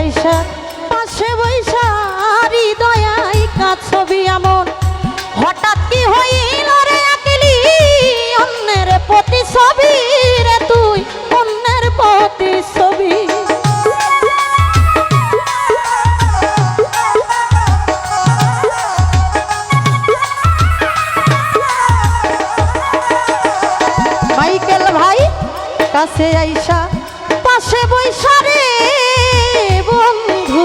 আইসা পাশে বৈশা হৃদয়াই কাছবি এমন হঠাৎ কি হইল রে আকিলি অন্যের প্রতি ছবি রে তুই অন্যের প্রতি ছবি মাইকেল ভাই কাছে আইসা পাশে বৈশা রে বন্ধু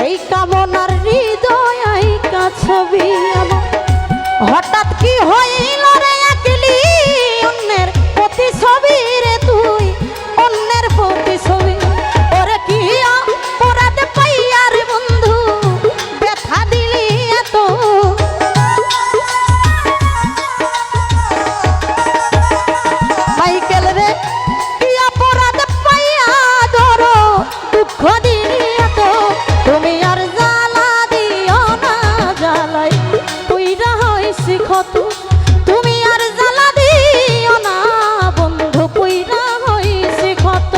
এই কামনার হৃদয় আই কাছবি হঠাৎ কি হইল রে একলি অন্যের প্রতি ছবি রে তুই অন্যের প্রতি ছবি ওরে কি অপরাধ পাইয়া রে বন্ধু ব্যথা দিলি এত মাইকেল রে কি অপরাধ পাইয়া ধরো দুঃখ দিলি এত তুমি আর জ্বালা দিও না জ্বালাই পুইরা হইছি ক্ষত তুমি আর জ্বালা দিও না বন্ধু পুইরা হইছি ক্ষত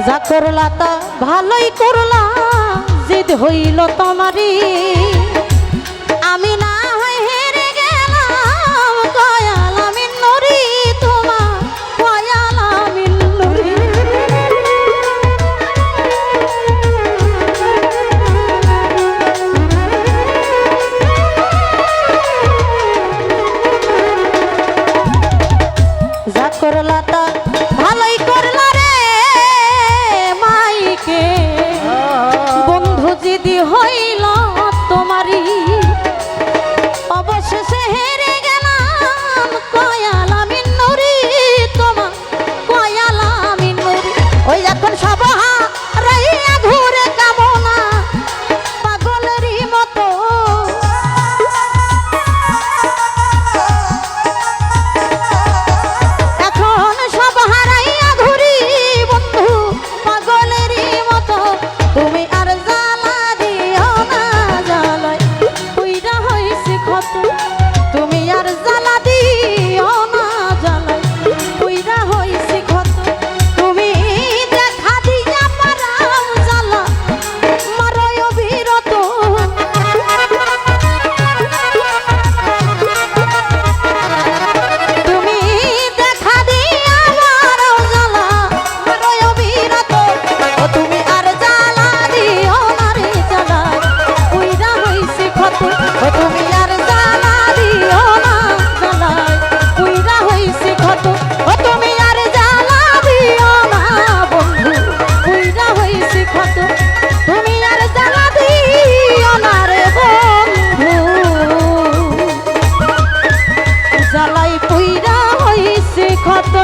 যা করলা তা ভালোই করলা জিদ হইল তোমারই আমি না হয় হেরে গেলাম কয়াল আমি নরি তোমা কয়াল আমি নরি যা করলা তা ভালোই করলা বন্ধু জিদি হইল তোমারই অবশেষে হেরে গেলাম কয়াল আমি নরি তোমা কয়াল আমি নরি ওই এখন সব হারাইয়া ঘুরে কামনা পাগলেরই মতো এখন সব হারাইয়া ঘুরি বন্ধু পাগলেরই মতো তুমি আর জ্বালা দিও না জ্বালাই পুইরা হইছি ক্ষত তুমি আর জ্বালা দিও না জ্বালাই পুইরা হইছি ক্ষত তুমি দেখা দিয়া পারাও জ্বালা মারয় অবিরত তুমি দেখা দিয়া পারাও জ্বালা মারয় অবিরত ও তুমি আর জ্বালা দিও না রে জ্বালা পুইরা হইছি ক্ষত ও তুমি আর জ্বালা দিও না জ্বালা পুইরা হইছি ক্ষত ও তুমি আর জ্বালা দিও না বন্ধু পুইরা হইছি ক্ষত তুমি আর জ্বালা দিও না রে বন্ধু জ্বালাই পুইরা হইছি ক্ষত